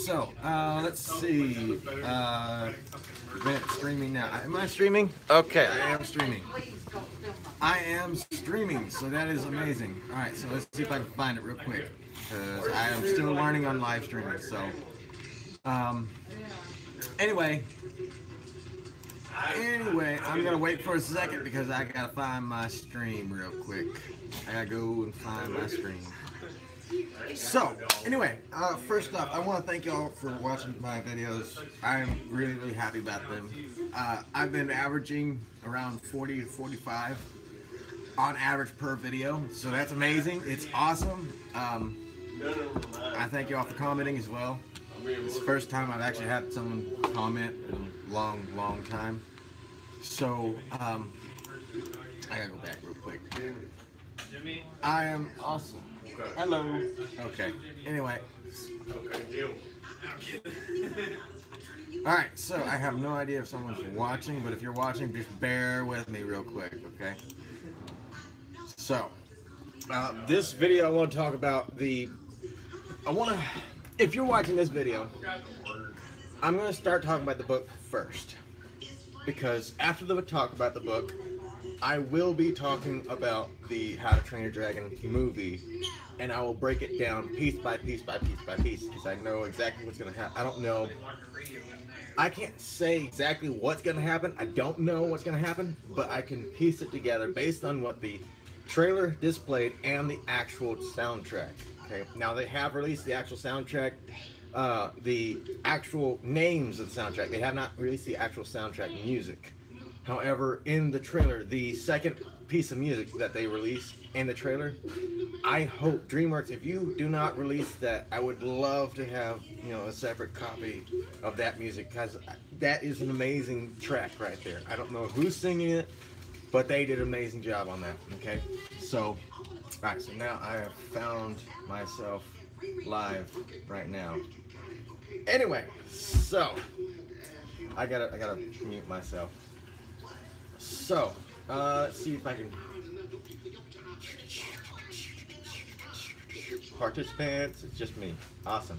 so let's see. Streaming now. Am I streaming? Okay, I am streaming. I am streaming, so that is amazing. All right, so let's see if I can find it real quick, because I am still learning on live streaming. So, anyway, I'm gonna wait for a second because I gotta find my stream real quick. I gotta go and find my stream. So, anyway, first off, I want to thank y'all for watching my videos. I'm really happy about them. I've been averaging around 40 to 45 on average per video, so that's amazing. It's awesome. I thank y'all for commenting as well. It's the first time I've actually had someone comment in a long time. So, I gotta go back real quick. I am awesome. Hello. Okay. Anyway. Alright, so I have no idea if someone's watching, but if you're watching, just bear with me real quick, okay? So, this video I want to talk about if you're watching this video, I'm going to start talking about the book first. Because after the talk about the book, I will be talking about the How to Train Your Dragon movie, and I will break it down piece by piece by piece by piece, because I know exactly what's going to happen. I don't know. I can't say exactly what's going to happen. I don't know what's going to happen, but I can piece it together based on what the trailer displayed and the actual soundtrack. Okay, now they have released the actual soundtrack, the actual names of the soundtrack. They have not released the actual soundtrack music. However, in the trailer, the second piece of music that they released in the trailer, I hope DreamWorks, if you do not release that, I would love to have, you know, a separate copy of that music, because that is an amazing track right there. I don't know who's singing it, but they did an amazing job on that. Okay, so alright, so now I have found myself live right now. Anyway, so I gotta mute myself. So, let's see if I can. Participants, it's just me. Awesome.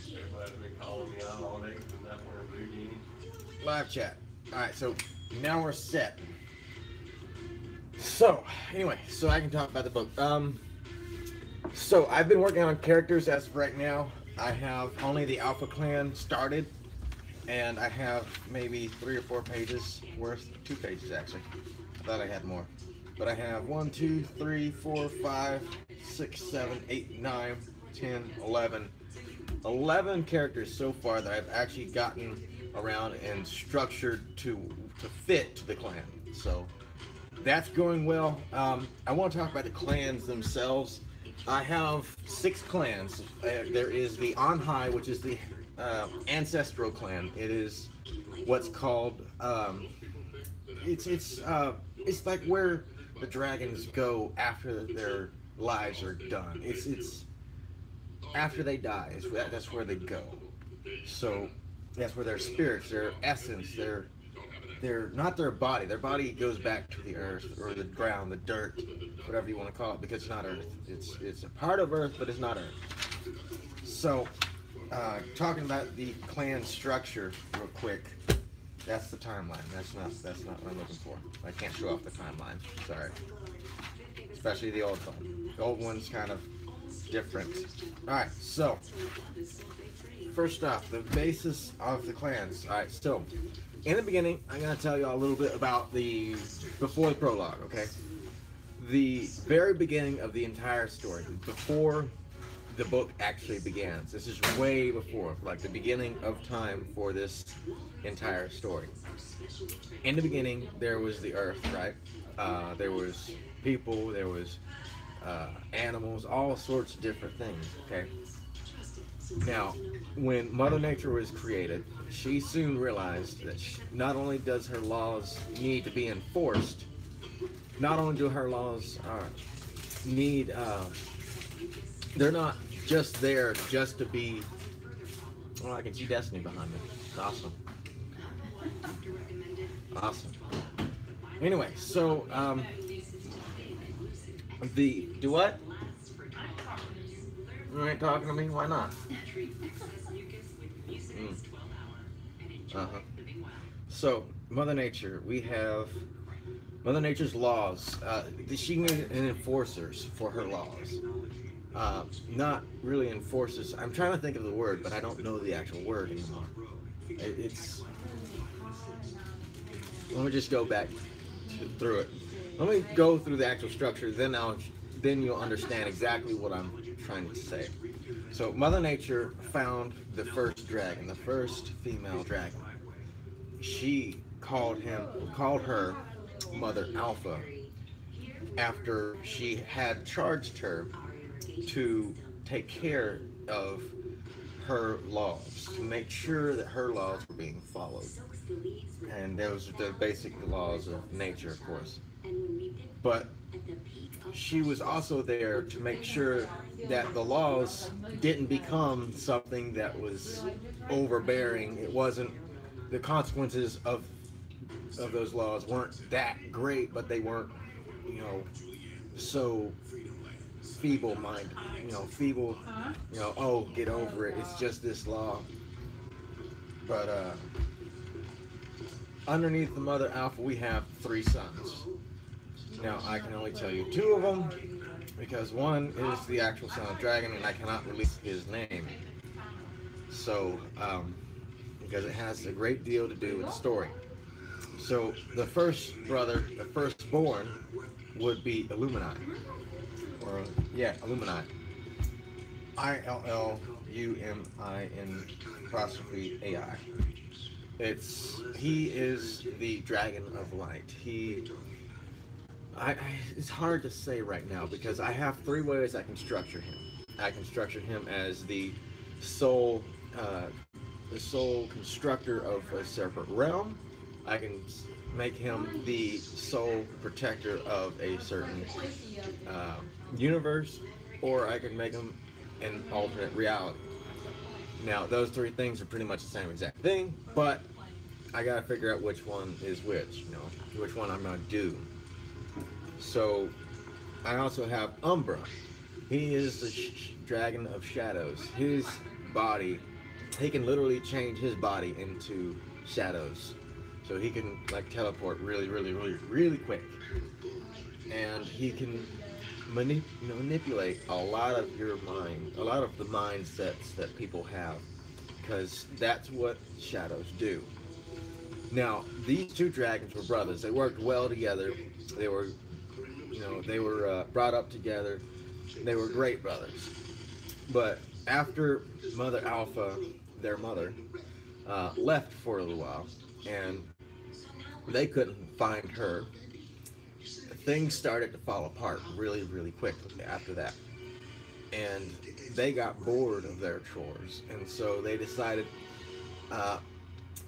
Live chat. Alright, so now we're set. So, anyway, so I can talk about the book. So I've been working on characters as of right now. I have only the Alpha Clan started, and I have maybe 3 or 4 pages worth, 2 pages actually. I thought I had more, but I have 1, 2, 3, 4, 5, 6, 7, 8, 9, 10, 11 characters so far that I've actually gotten around and structured to fit to the clan. So that's going well. I want to talk about the clans themselves. I have 6 clans. There is the On High, which is the ancestral clan. It is what's called it's like where the dragons go after their lives are done. It's after they die. That's where they go. So that's where their spirits, their essence, they're not their body. Their body goes back to the earth or the ground, the dirt, whatever you want to call it, because it's not earth. It's a part of earth, but it's not earth. So, talking about the clan structure real quick. That's the timeline. That's not what I'm looking for. I can't show off the timeline. Sorry. Especially the old one. The old one's kind of different. All right. So, first off, the basis of the clans. All right. So, in the beginning, I'm going to tell you all a little bit about before the prologue, okay? The very beginning of the entire story, before the book actually begins. This is way before, like the beginning of time for this entire story. In the beginning, there was the earth, right? There was people, there was animals, all sorts of different things, okay? Now, when Mother Nature was created, she soon realized that not only does her laws need to be enforced, not only do her laws they're not just there just to be, well, I can see Destiny behind me. It's awesome. Awesome. Anyway, so, do what? You ain't talking to me? Why not? Uh-huh. So, Mother Nature, we have Mother Nature's laws. She needed an enforcers for her laws. Not really enforcers. I'm trying to think of the word, but I don't know the actual word anymore. It's. Let me just go back through it. Let me go through the actual structure, then you'll understand exactly what I'm trying to say. So Mother Nature found the first dragon, the first female dragon. She called her Mother Alpha, after she had charged her to take care of her laws, to make sure that her laws were being followed. And those are the basic laws of nature, of course. But she was also there to make sure that the laws didn't become something that was overbearing. It wasn't, the consequences of those laws weren't that great, but they weren't, so feeble-minded, oh, get over it, it's just this law. But underneath the Mother Alpha, we have 3 sons. Now, I can only tell you 2 of them, because one is the actual son of dragon, and I cannot release his name. So, because it has a great deal to do with the story. So, the first brother, the firstborn, would be Illuminati. Illuminati. ILLUMIN AI. He is the dragon of light. It's hard to say right now because I have 3 ways I can structure him. I can structure him as the sole constructor of a separate realm. I can make him the sole protector of a certain universe, or I can make him an alternate reality. Now, those 3 things are pretty much the same exact thing, but I gotta figure out which one is which, which one I'm gonna do. So, I also have Umbra. He is the dragon of shadows. His body, he can literally change his body into shadows. So he can teleport really, really, really, really quick. And he can manipulate a lot of your mind, a lot of the mindsets that people have, because that's what shadows do. Now, these 2 dragons were brothers. They worked well together. They were brought up together. They were great brothers. But after Mother Alpha, their mother, left for a little while, and they couldn't find her, things started to fall apart really, really quickly after that. And they got bored of their chores, and so they decided,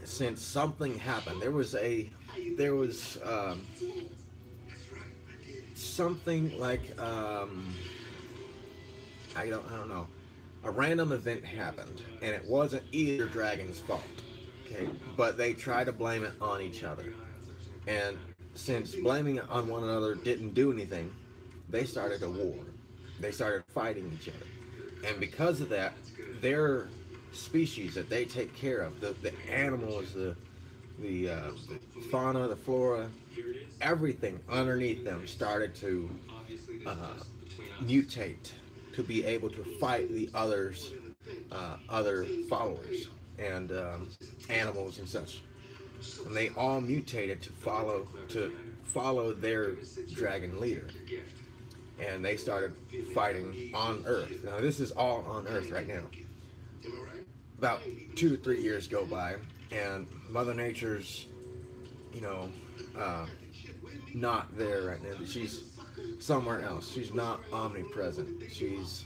since something happened, there was something like I don't know, a random event happened, and it wasn't either dragon's fault, okay, but they tried to blame it on each other. And since blaming it on one another didn't do anything, they started a war. They started fighting each other. And because of that, their species that they take care of, the animals, the fauna, the flora, everything underneath them started to mutate to be able to fight the other followers and animals and such. And they all mutated to follow their dragon leader. And they started fighting on Earth. Now this is all on Earth right now. About 2 or 3 years go by, and Mother Nature's, not there right now. She's somewhere else. She's not omnipresent. She's,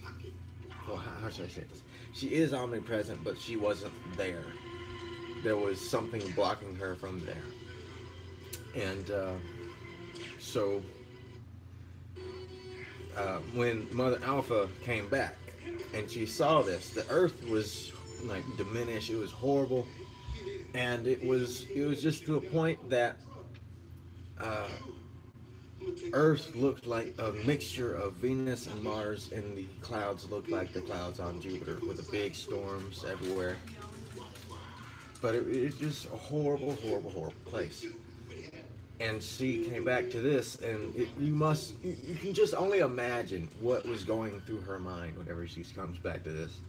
well, how should I say this? She is omnipresent, but she wasn't there. There was something blocking her from there. And so when Mother Alpha came back and she saw this, the Earth was diminished. It was horrible, and it was just to a point that Earth looked like a mixture of Venus and Mars, and the clouds looked like the clouds on Jupiter, with the big storms everywhere. but it's just a horrible, horrible, horrible place. And she came back to this, and you can just only imagine what was going through her mind whenever she comes back to this,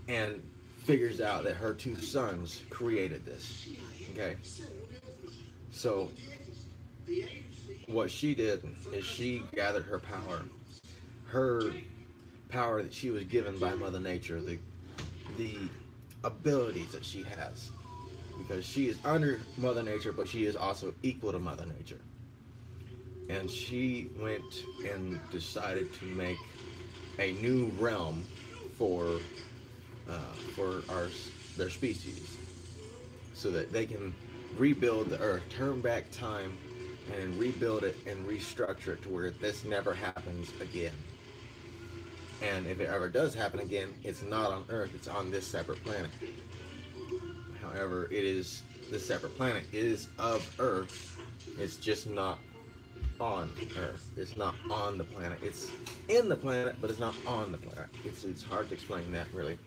and figures out that her two sons created this. Okay, so what she did is she gathered her power that she was given by Mother Nature, the abilities that she has, because she is under Mother Nature, but she is also equal to Mother Nature. And she went and decided to make a new realm for their species, so that they can rebuild the Earth, turn back time, and rebuild it and restructure it to where this never happens again. And if it ever does happen again, it's not on Earth, it's on this separate planet. However, this separate planet is of Earth, it's just not on Earth. It's not on the planet. It's in the planet, but it's not on the planet. It's hard to explain that, really.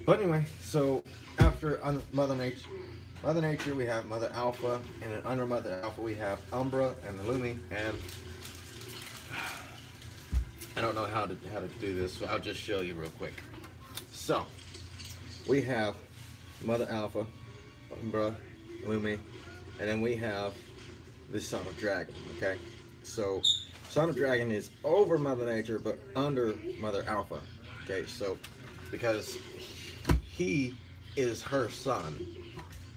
But anyway, so after Mother Nature, we have Mother Alpha, and then under Mother Alpha we have Umbra and the Lumi, and I don't know how to do this, so I'll just show you real quick. So we have Mother Alpha, Umbra, Lumi, and then we have the Son of Dragon. Okay, so Son of Dragon is over Mother Nature but under Mother Alpha. Okay, so because he is her son,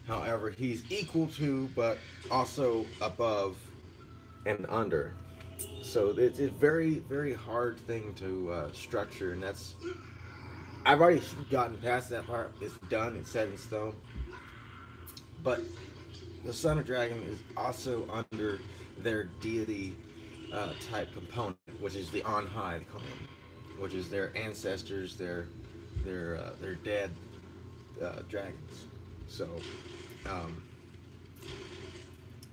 however he's equal to but also above and under. So it's a very, very hard thing to structure, and I've already gotten past that part. It's done, it's set in stone. But the Son of Dragon is also under their deity type component, which is the on high clan, which is their ancestors, their dead dragons. So,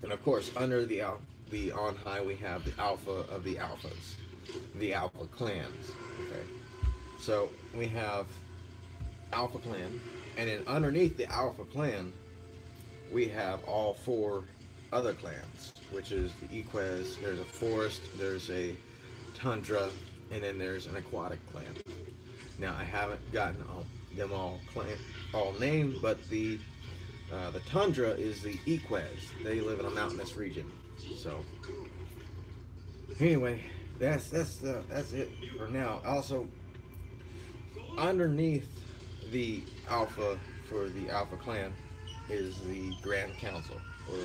and of course, under the on high we have the alpha of the alphas, the alpha clans. Okay, so we have Alpha Clan, and then underneath the Alpha Clan we have all four other clans, which is the Equez, there's a forest, there's a tundra, and then there's an aquatic clan. Now I haven't gotten them all named, but the tundra is the Equez. They live in a mountainous region. So anyway, that's it for now. Also, underneath the Alpha for the Alpha Clan is the Grand Council, or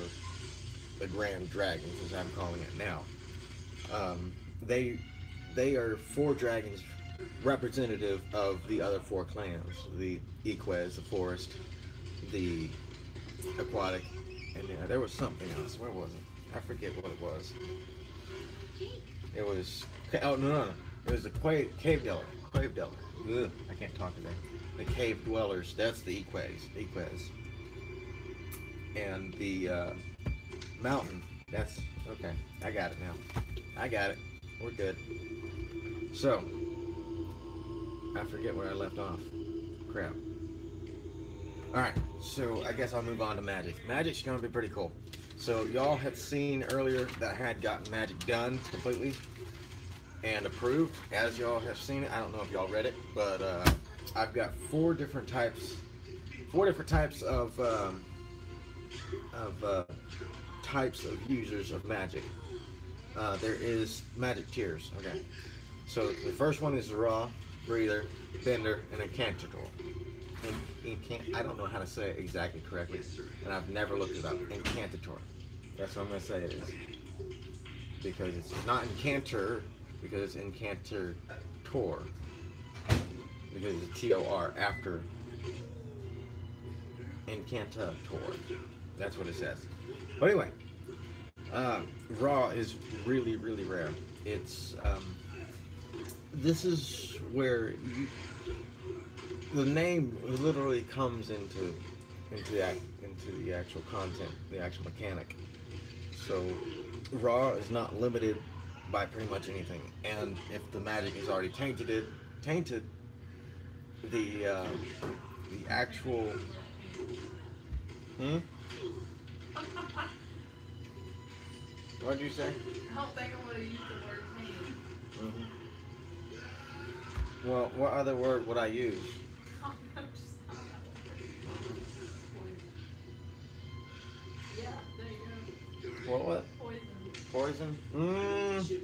the Grand Dragons, as I'm calling it now. They are four dragons representative of the other four clans: the Equez, the forest, the aquatic, and there was something else. Where was it? I forget what it was. It was, oh no, it was the cave dweller. Ugh, I can't talk today. The cave dwellers. That's the Equez. And the mountain. That's okay. I got it now. I got it. We're good. So I forget where I left off. Crap. Alright, so I guess I'll move on to magic. Magic's gonna be pretty cool. So y'all had seen earlier that I had gotten magic done completely and approved. As y'all have seen it, I don't know if y'all read it, but I've got four different types of users of magic. There is magic tiers. Okay, so the first one is raw, breather, bender, and incantator. I don't know how to say it exactly correctly, and I've never looked it up. Incantator. That's what I'm going to say it is. Because it's not incanter, because it's incantator. Because it's T-O-R after incantator. That's what it says. But anyway, raw is really, really rare. It's, this is where the name literally comes into the actual content, the actual mechanic. So raw is not limited by pretty much anything, and if the magic is already tainted, the actual. Hmm? What did you say? I don't think I would have used the word pain. Well, what other word would I use? Yeah, there you go. What? Poison. Poison?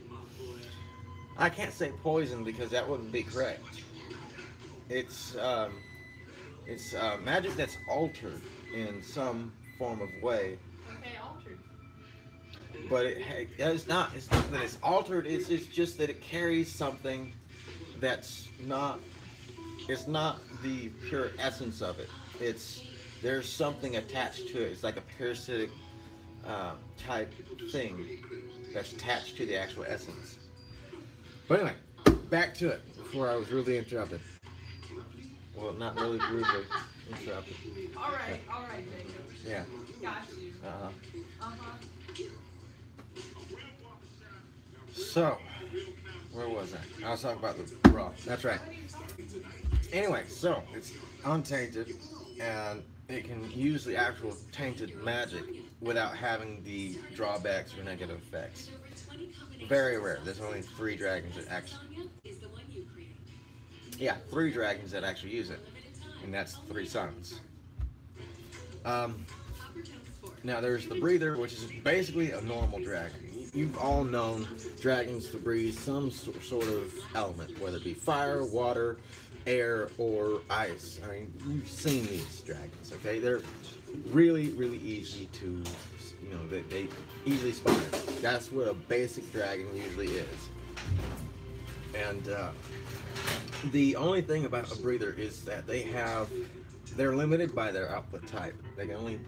I can't say poison because that wouldn't be correct. It's magic that's altered in some form of way. Okay, altered. But it's not. It's not that it's altered. It's just that it carries something that's not. It's not the pure essence of it. There's something attached to it. It's like a parasitic type thing that's attached to the actual essence. But anyway, back to it before I was rudely interrupted. Well, not really rudely interrupted. All right, Jacob. Yeah. Got you. So, where was I? I was talking about the raw. That's right. Anyway, so it's untainted, and it can use the actual tainted magic without having the drawbacks or negative effects. Very rare. There's only 3 dragons that actually. Yeah, 3 dragons that actually use it, and that's 3 suns. Now there's the breather, which is basically a normal dragon. You've all known dragons to breathe some sort of element, whether it be fire, water, air, or ice. I mean, you've seen these dragons, okay? They're really, really easy to, they easily spawn. That's what a basic dragon usually is. And the only thing about a breather is that they're limited by their output type. They can only.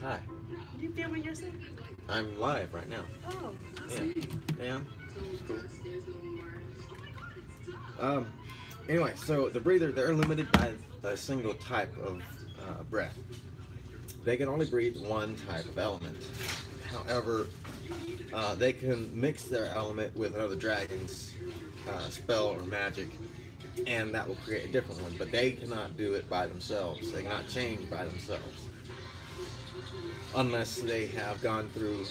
Hi. You filming yourself? I'm live right now. Oh, yeah. Yeah. Cool. Anyway, so the breather, they're limited by a single type of breath. They can only breathe one type of element. However, they can mix their element with another dragon's spell or magic, and that will create a different one. But they cannot do it by themselves. They cannot change by themselves. Unless they have gone through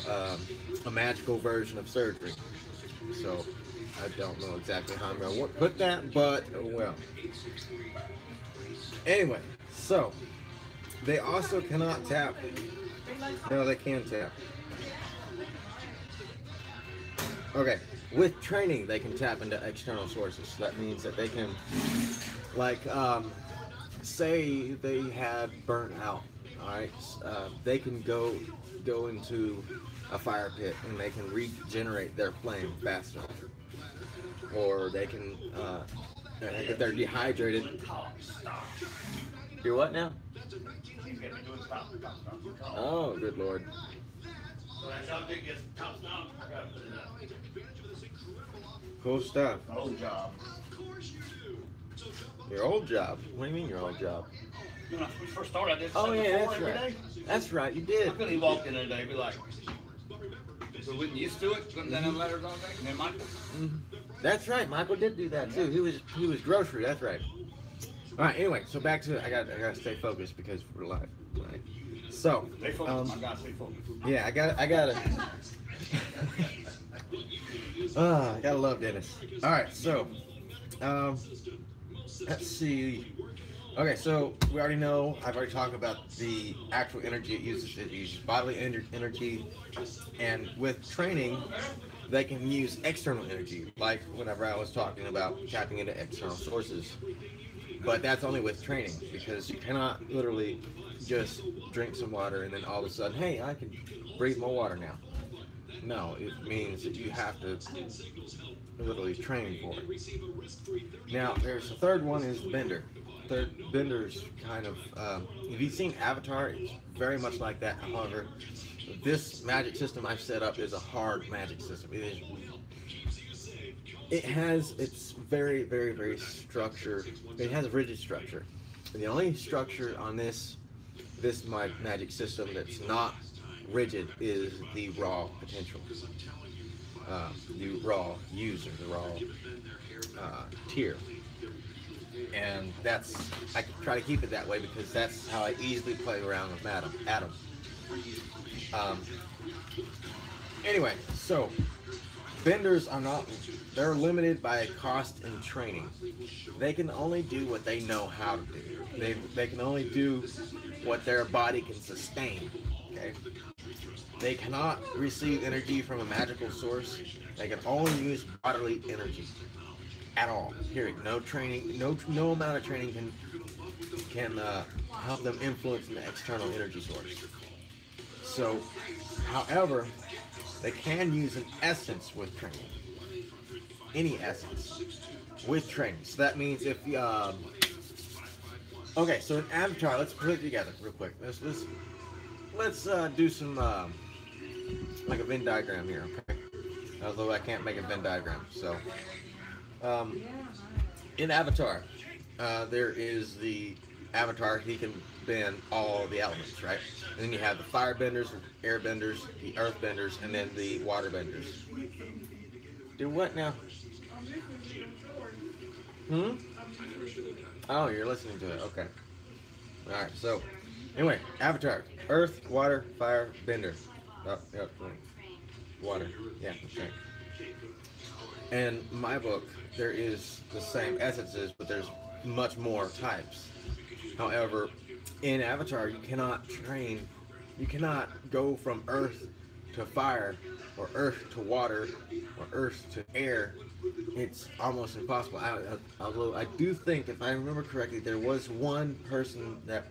a magical version of surgery. So, I don't know exactly how I'm going to put that, but, well. Anyway, so, they also cannot tap. No, they can tap. Okay, with training, they can tap into external sources. So that means that they can, like, say they had burnt out. Alright, they can go into a fire pit and they can regenerate their flame faster. Or they can, if they're dehydrated. Do what now? Oh, good Lord. Cool stuff. Old job. Your old job? What do you mean your old job? When I first started, I did Oh yeah, that's every right. day. That's right, you did. I couldn't even walk in there today, be like, so we wasn't used to it, couldn't send them letters all day. And then Michael. That's right, Michael did do that too. He was grocery. That's right. All right. Anyway, so back to it. I gotta stay focused because we're live. Right. So. Stay focused. I gotta stay focused. Yeah, I gotta. I gotta love Dennis. All right, so let's see. Okay, so we already know, I've already talked about the actual energy it uses. It uses bodily energy, and with training, they can use external energy, like whenever I was talking about tapping into external sources. But that's only with training, because you cannot literally just drink some water and then all of a sudden, hey, I can breathe more water now. No, it means that you have to literally train for it. Now, there's the third one is Bender. Bender's kind of, if you've seen Avatar, it's very much like that. However, this magic system I've set up is a hard magic system. It has, it's very, very, very structured. It has a rigid structure. And the only structure on this magic system that's not rigid is the raw potential. The raw user, the raw tier. and I try to keep it that way because that's how I easily play around with Adam. Anyway, so benders are not, they're limited by cost and training. They can only do what they know how to do. They can only do what their body can sustain. Okay? They cannot receive energy from a magical source. They can only use bodily energy at all. Period. No training, no amount of training can help them influence an external energy source. So, however, they can use an essence with training. Any essence with training. So that means if okay, so in Avatar, let's put it together real quick. Let's do some like a Venn diagram here. Okay? Although I can't make a Venn diagram, so in Avatar, there is the Avatar. He can bend all the elements, right? And then you have the firebenders, airbenders, the earthbenders, and then the waterbenders. Do what now? Oh, you're listening to it. Okay. All right. So, anyway, Avatar: Earth, Water, Fire, Bender. Oh, yep. Water. Yeah. Okay. And my book, there is the same essences, but there's much more types. However, in Avatar, you cannot train. You cannot go from Earth to fire, or Earth to water, or Earth to air. It's almost impossible. Although I do think, if I remember correctly, there was one person that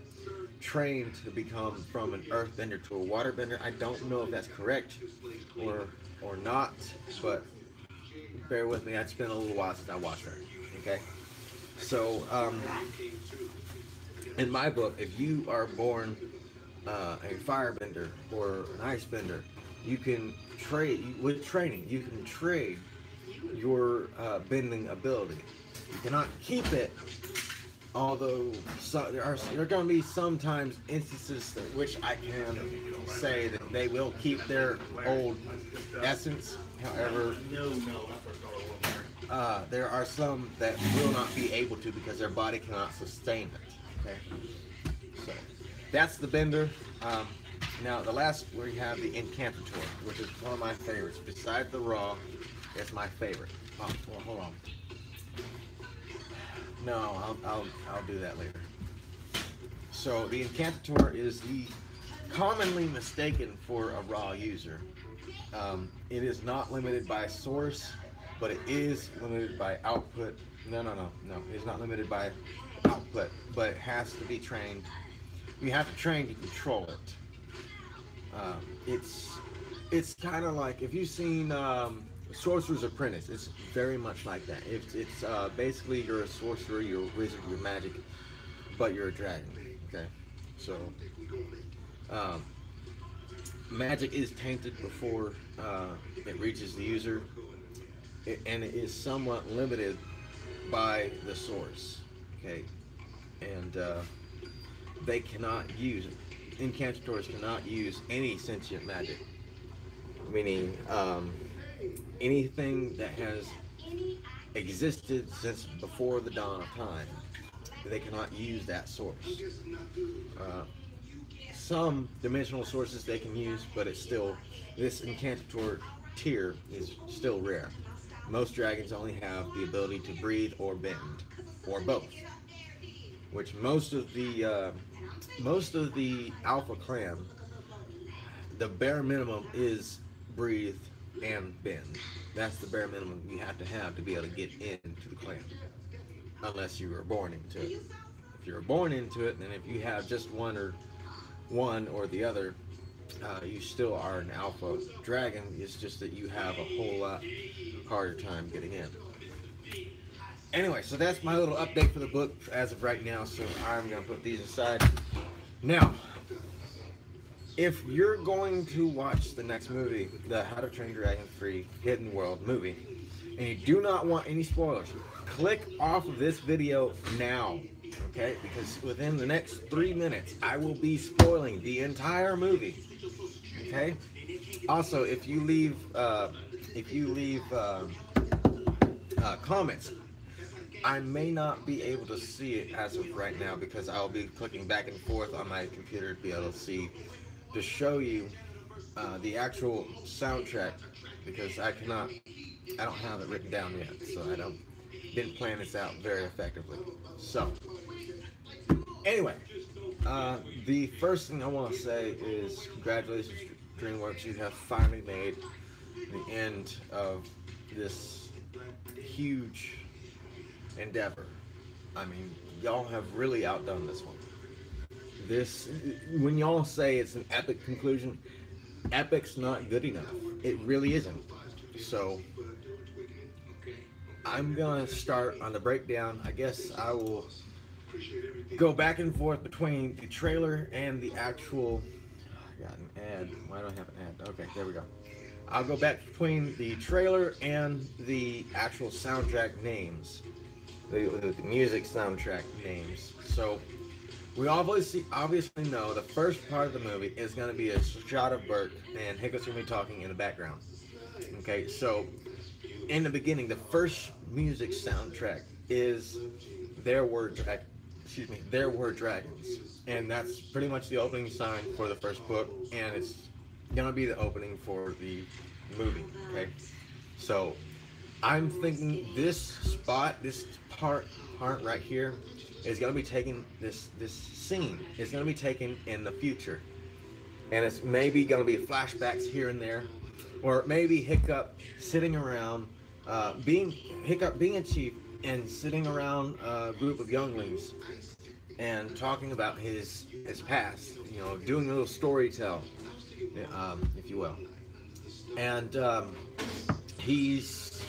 trained to become from an earthbender to a waterbender. I don't know if that's correct or not, but bear with me. It's been a little while since I watched her. Okay, so in my book, if you are born a firebender or an icebender, you can trade with training. You can trade your bending ability. You cannot keep it, although there are going to be sometimes instances in which I can say that they will keep their old essence. However, there are some that will not be able to because their body cannot sustain it. Okay, so that's the bender. Now the last, we have the incantator, which is one of my favorites. Besides the raw, it's my favorite. Oh, well, hold on. No, I'll do that later. So the incantator is the commonly mistaken for a raw user. It is not limited by source, but it is limited by output. No. It is not limited by output, but it has to be trained. You have to train to control it. It's kind of like, if you've seen Sorcerer's Apprentice, it's very much like that. It's basically, you're a sorcerer, you're a wizard, you're magic, but you're a dragon. Okay, so magic is tainted before it reaches the user, and it is somewhat limited by the source. Okay, and they cannot use it. Incantators cannot use any sentient magic, meaning anything that has existed since before the dawn of time. They cannot use that source. Some dimensional sources they can use, but it's still, this incantator tier is still rare. Most dragons only have the ability to breathe or bend, or both. Which most of the alpha clan, the bare minimum is breathe and bend. That's the bare minimum you have to be able to get into the clan, unless you were born into it. If you were born into it, then if you have just one or the other, you still are an alpha dragon. It's just that you have a whole lot harder time getting in. Anyway, so that's my little update for the book as of right now, so I'm going to put these aside. Now, if you're going to watch the next movie, the How to Train Your Dragon 3 Hidden World movie, and you do not want any spoilers, click off of this video now, okay? Because within the next 3 minutes, I will be spoiling the entire movie, okay? Also, if you leave comments, I may not be able to see it as of right now because I'll be clicking back and forth on my computer to be able to see, to show you the actual soundtrack, because I don't have it written down yet, so didn't plan this out very effectively. So, anyway, the first thing I want to say is congratulations, DreamWorks. You have finally made the end of this huge endeavor. I mean, y'all have really outdone this one. When y'all say it's an epic conclusion, epic's not good enough. It really isn't. So, I'm gonna start on the breakdown. I guess I will go back and forth between the trailer and the actual. I got an ad. Why do I have an ad? Okay, there we go. I'll go back between the trailer and the actual soundtrack names, the music soundtrack names. So we obviously know the first part of the movie is going to be a shot of Burke and Hiccup's going to be talking in the background. Okay, so in the beginning, the first music soundtrack is There Were Dragons, and that's pretty much the opening sign for the first book, and it's gonna be the opening for the movie. Okay, so I'm thinking this part right here is gonna be taken. This scene is gonna be taken in the future, and it's maybe gonna be flashbacks here and there, or maybe Hiccup sitting around, being a chief and sitting around a group of younglings and talking about his past, doing a little storytell, if you will. And he's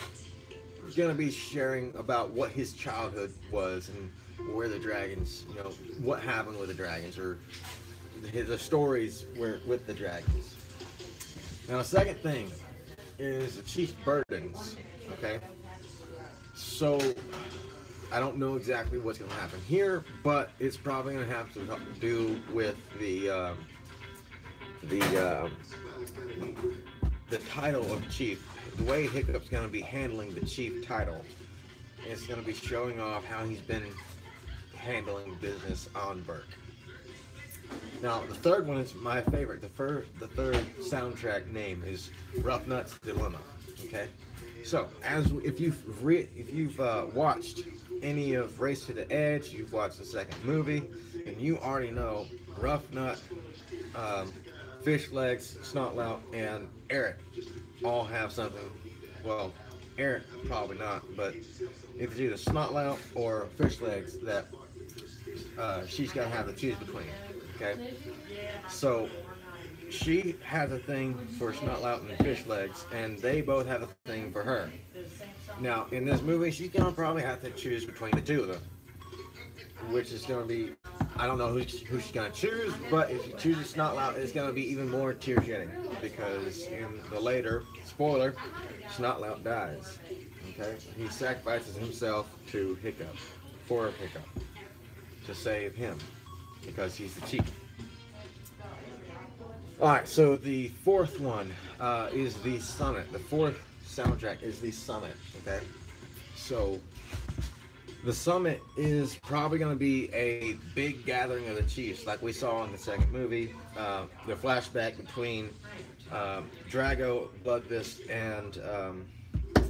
gonna be sharing about what his childhood was and where the dragons, what happened with the dragons, or the stories were with the dragons. Now, the second thing is the chief's burdens. Okay, so I don't know exactly what's going to happen here, but it's probably going to have to do with the title of chief. The way Hiccup's going to be handling the chief title, it's going to be showing off how he's been handling business on Burke. Now, the third one is my favorite. The third soundtrack name is Rough Nuts Dilemma. Okay, so if you've watched any of Race to the Edge, you've watched the second movie, and you already know Rough Nut, Fish Legs, Snotlout, and Eric all have something. Well, Eric probably not, but it's either Snotlout or Fish Legs that she's got to have to choose between. Okay, so she has a thing for Snotlout and Fish Legs, and they both have a thing for her. Now, in this movie, she's gonna probably have to choose between the two of them, which is gonna be, I don't know who she's gonna choose, but if she chooses Snotlout, it's gonna be even more tear-shedding, because in the later, spoiler, Snotlout dies. Okay, he sacrifices himself to Hiccup, to save him, because he's the chief. Alright, so the fourth one is the Summit. The fourth soundtrack is the Summit, okay? So, the Summit is probably going to be a big gathering of the chiefs, like we saw in the second movie. The flashback between Drago, Bloodfist, and,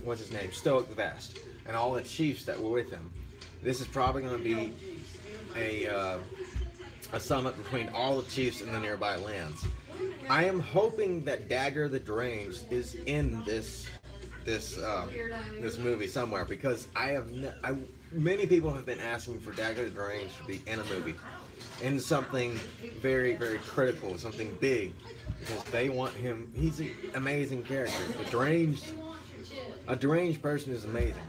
what's his name? Stoic the Vast, and all the chiefs that were with him. This is probably going to be a summit between all the chiefs in the nearby lands. I am hoping that Dagger the Deranged is in this movie somewhere, because many people have been asking for Dagger the Deranged to be in a movie, in something very, very critical, something big, because they want him. He's an amazing character. A deranged person is amazing.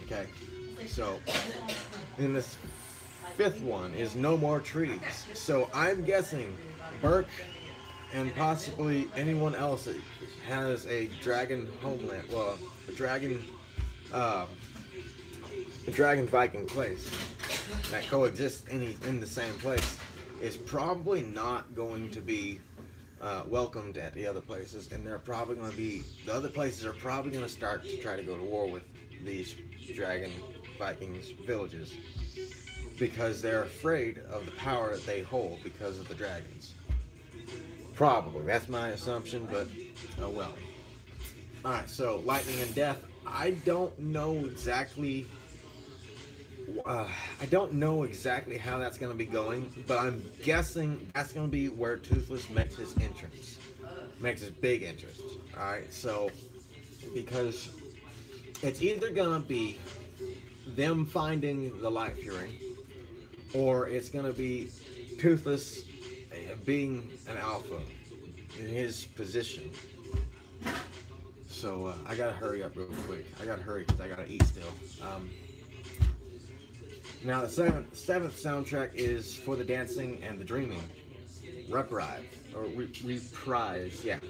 Okay, so in this fifth one is No More Treaties. So I'm guessing Burke and possibly anyone else that has a dragon homeland, well, a dragon Viking place that coexists in the same place, is probably not going to be welcomed at the other places, and the other places are probably going to start to try to go to war with these dragon Vikings villages because they're afraid of the power that they hold because of the dragons. Probably. That's my assumption, but oh well. Alright, so lightning and death. I don't know exactly how that's going to be going, but I'm guessing that's going to be where Toothless makes his entrance. Makes his big entrance. Alright, so because it's either going to be them finding the Light Fury, or it's going to be Toothless being an alpha in his position. So I gotta hurry up real quick. I gotta hurry because I gotta eat still. Now the seventh soundtrack is For the Dancing and the Dreaming. Reprise. Yeah.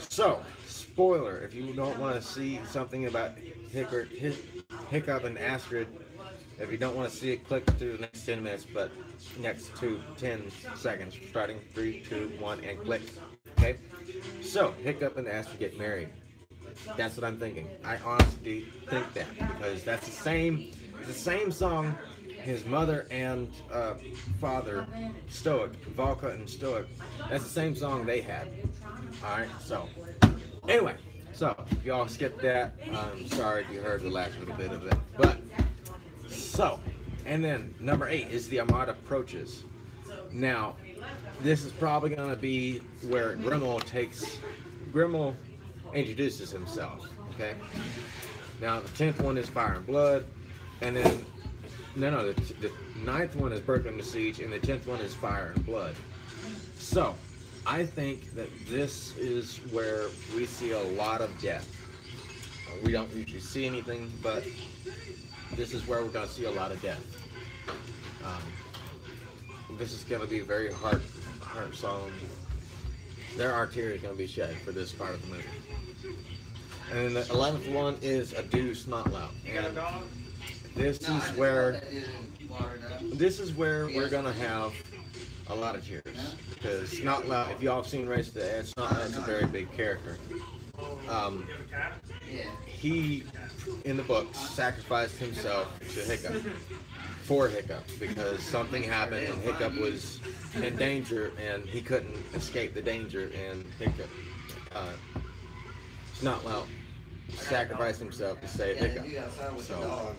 So, spoiler, if you don't want to see something about Hiccup and Astrid, if you don't want to see it, click through the next 10 minutes, but next 10 seconds, starting 3, 2, 1, and click. Okay? So, Hiccup and Astrid get married. That's what I'm thinking. I honestly think that because that's the same song his mother and father, Stoic, Valka and Stoic, that's the same song they had. Alright, so anyway, so if y'all skipped that, I'm sorry if you heard the last little bit of it. But so, and then number 8 is the Armada Approaches. Now, this is probably gonna be where Grimmel introduces himself, okay? Now, the 10th one is Fire and Blood, and then, the 9th one is Brooklyn the Siege, and the 10th one is Fire and Blood. So, I think that this is where we see a lot of death. We don't usually see anything, but this is where we're going to see a lot of death. This is going to be very heart solemn. There are tears going to be shed for this part of the movie. And then the 11th one is Adieu Snotlout. And this is where we're gonna have a lot of tears. Because Snotlout, if y'all have seen Race to the Edge, Snotlout's a very big character. He, in the books, sacrificed himself to Hiccup. For Hiccup, because something happened and Hiccup was in danger and he couldn't escape the danger, and Hiccup, Snotlout sacrificed himself to save Hiccup. So,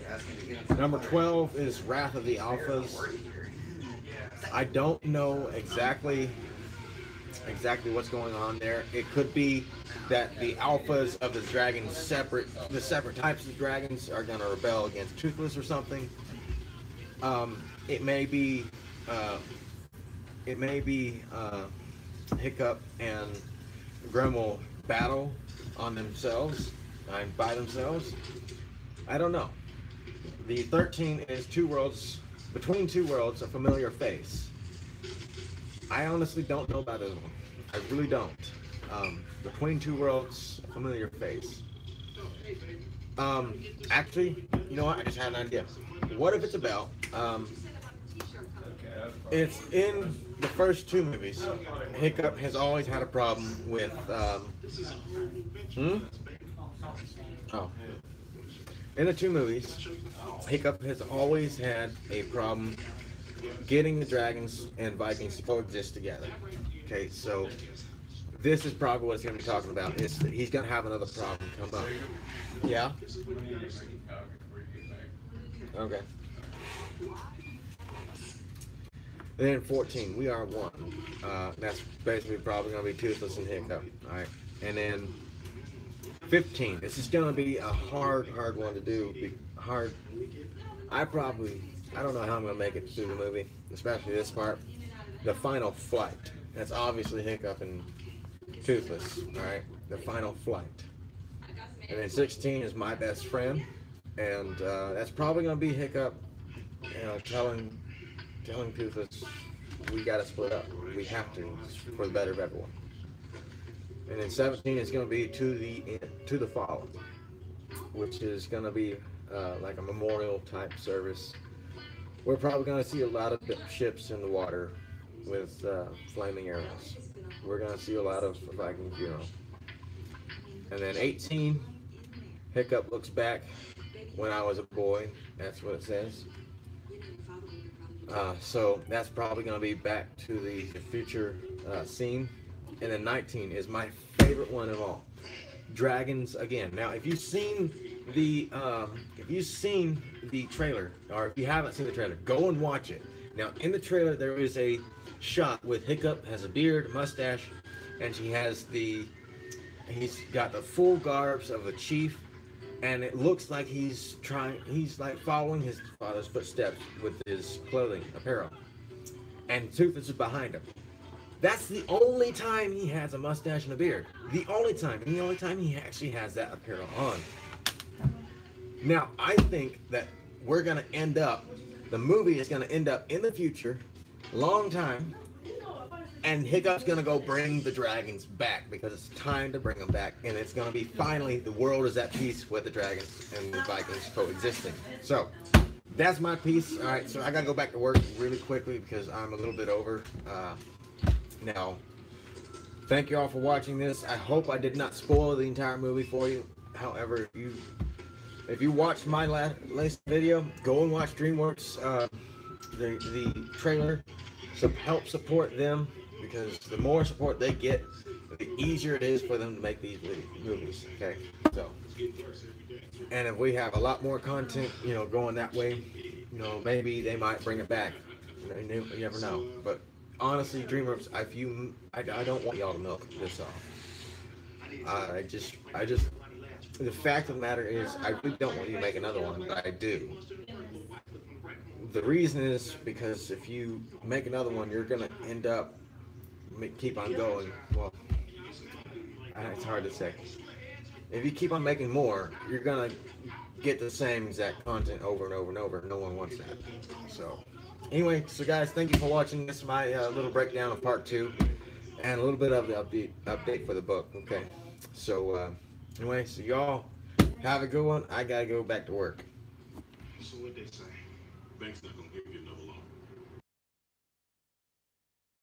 number 12 is Wrath of the Alphas. I don't know exactly what's going on there. It could be that the alphas of the dragons, the separate types of dragons, are going to rebel against Toothless or something. It may be Hiccup and Grimmel battle on themselves and by themselves. I don't know. The 13 is Between Two Worlds, a Familiar Face. I honestly don't know about this one. I really don't. Between Two Worlds, a Familiar Face. Actually, you know what? I just had an idea. What if it's about, it's in the first two movies. Hiccup has always had a problem with, in the two movies, Hiccup has always had a problem getting the dragons and Vikings to coexist together. Okay, so this is probably what it's going to be talking about. Is that he's going to have another problem come up. Yeah? Okay. Then 14, We Are One. That's basically probably going to be Toothless and Hiccup. Alright. And then 15. This is going to be a hard one to do. I don't know how I'm going to make it through the movie, especially this part. The Final Flight. That's obviously Hiccup and Toothless. Alright. The Final Flight. And then 16 is My Best Friend. And that's probably going to be Hiccup, telling Toothless, we got to split up. We have to, for the better of everyone. And then 17 is going to be To the Fallen, which is going to be like a memorial type service. We're probably going to see a lot of ships in the water with flaming arrows. We're going to see a lot of Viking funeral. And then 18, Hiccup looks back when I was a boy. That's what it says. So that's probably going to be Back to the Future scene. And then 19 is my favorite one of all. Dragons again. Now, if you've seen the trailer, or if you haven't seen the trailer, go and watch it. Now, in the trailer, there is a shot with Hiccup has a beard, mustache, and he's got the full garbs of a chief, and it looks like he's like following his father's footsteps with his clothing, apparel, and Toothless is behind him. That's the only time he has a mustache and a beard. The only time he actually has that apparel on. Now, I think that the movie is gonna end up in the future, long time, and Hiccup's gonna go bring the dragons back because it's time to bring them back, and it's gonna be finally the world is at peace with the dragons and the Vikings coexisting. So that's my piece. All right, so I gotta go back to work really quickly because I'm a little bit over. Now, thank you all for watching this. I hope I did not spoil the entire movie for you. However, if you watched my latest video, go and watch DreamWorks, the trailer. So help support them, because the more support they get, the easier it is for them to make these movies. Okay, so, and if we have a lot more content, going that way, maybe they might bring it back. You never know. But honestly, DreamWorks, I don't want y'all to milk this off. I just, the fact of the matter is, I really don't want you to make another one, but I do. The reason is because if you make another one, you're gonna end up keep on going. Well, it's hard to say. If you keep on making more, you're gonna get the same exact content over and over and over. No one wants that. So, anyway, guys, thank you for watching. This is my little breakdown of part 2, and a little bit of the update for the book. Okay. So, anyway, so y'all have a good one. I gotta go back to work. So what they say, bank's not gonna give you another loan.